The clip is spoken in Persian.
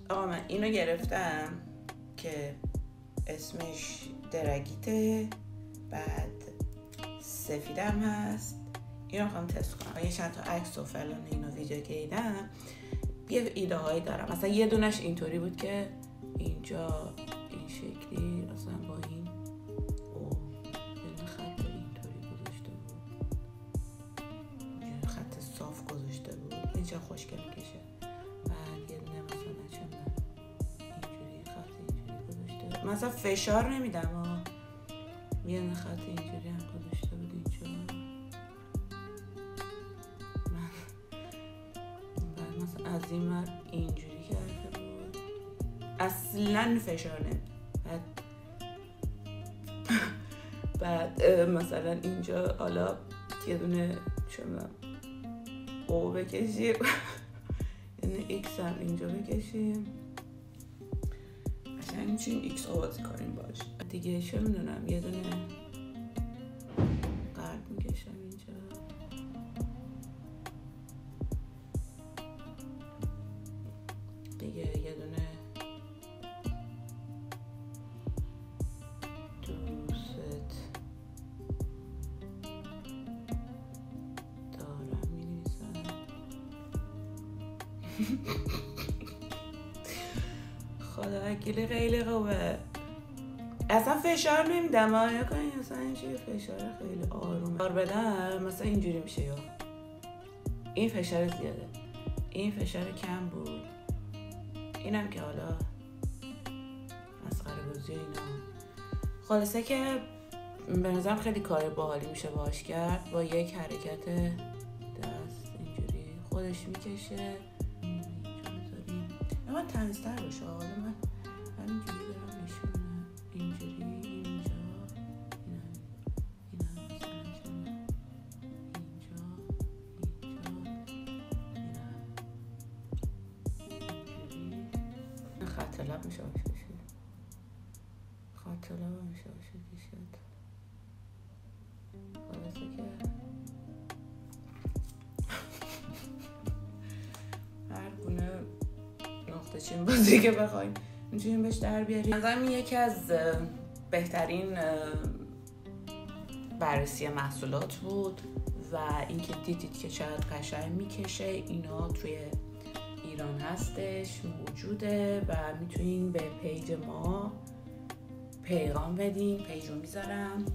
آقا من اینو گرفتم که اسمش درگیته، بعد سفیدم هست. اینو میخوام تست کنم. یه چند تا عکس و فلان اینو ویدیو که دیدم یه ایده هایی دارم. مثلا یه دونش اینطوری بود که اینجا این شکلی مثلا با این خط اینطوری گذاشته بود، یه خط صاف گذاشته بود، اینجا خوشگل میکشه. بعد یه دونه مثلا چند اینجوری خط اینجوری گذاشته بود، مثلا فشار نمیدم ها، یه دونه خط اینجوری هم گذاشته بود اینجا. بعد مثلا از این ور اینجوری کرده بود، اصلا فشار نمیدم. بعد مثلا اینجا حالا یه دونه چمدم او بکشیم یعنی ایکس هم اینجا بکشیم، قشنگ می‌تونیم ایکس او بازی کنیم باش دیگه. چه میدونم یه دونه قرد میکشم اینجا، دیگه یه دونه خدا وکیلی خیلی خوبه، اصلا فشار نمیدم ها. یا کنید اصلا اینجوری فشار خیلی آرومه کار بدم، مثلا اینجوری میشه. یا این فشار زیاده، این فشار کم بود، اینم که حالا مسخره بازی اینا. خلاصه که به نظرم خیلی کار باحالی میشه باهاش کرد. با یک حرکت دست اینجوری خودش میکشه. من تمیزتر باشه، حالا من همینجوری دارم نشون میدم، اینجوری اینجا، اینم مثلا چند اینجا اینجوری خط لب میشه باشید، خط لب میشه باشید کشید. خلاصه که هر گونه نقطه چین بازی که بخوایم میتونیم بهش در بیاریم. نظرم یکی از بهترین بررسی محصولات بود و اینکه دیدید که چقدر قشنگ میکشه. اینا توی ایران هستش، موجوده و میتونین به پیج ما پیغام بدین. پیج رو میذارم